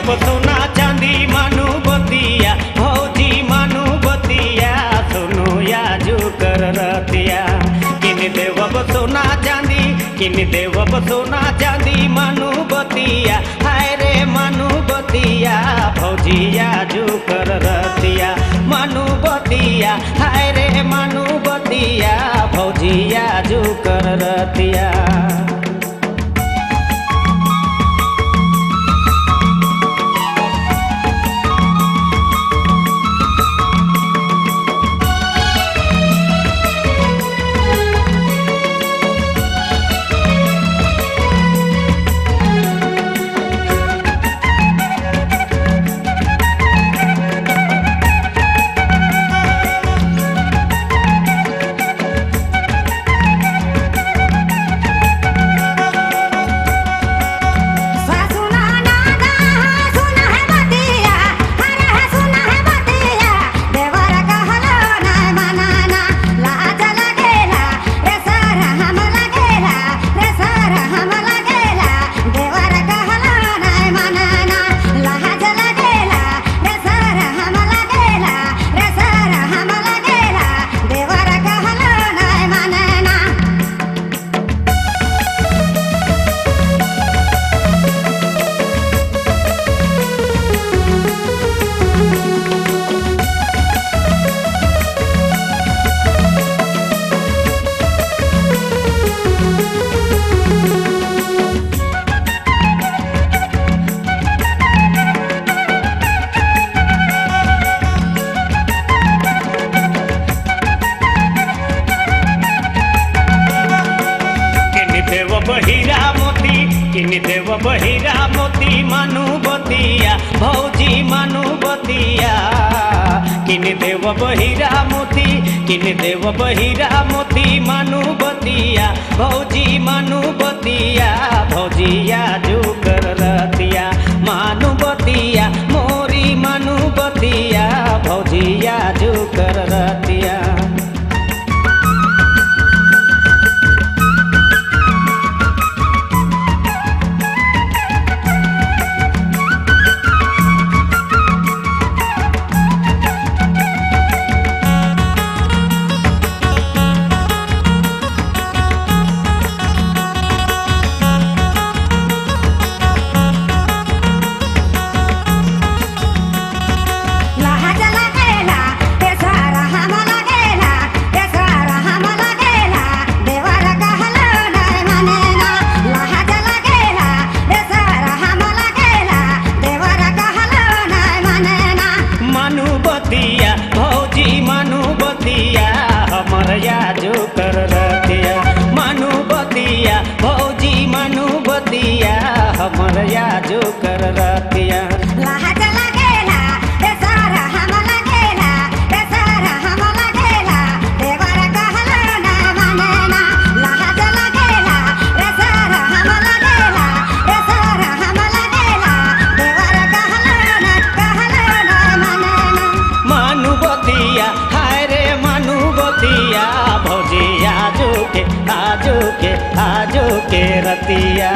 देवब सोना चांदी मानू बतिया भौजी मानू बतिया सुनो याजू कर रतिया किन देवब सोना चांदी किन देवब सोना चांदी मानू बतिया हाय रे मानू बतिया भौजी याजू कर रतिया मानू बतिया हाय रे मानू बतिया भौजी याजू कर रतिया। हीरा मोती किन देवब हीरा मोती मानू बतिया भौजी मानू बतिया किन देवब हीरा मोती किन देवब हीरा मोती मानू बतिया भौजी मानू बतिया भौजी याजू कर रतिया मानू बतिया मोरी मानू बतिया भौजी याजू कर रतिया। भौजी मानू बतिया हमर याजू कर रतिया मानू बतिया भौजी मानू बतिया हमर याजू कर रतिया। भौजी आजू के रतिया।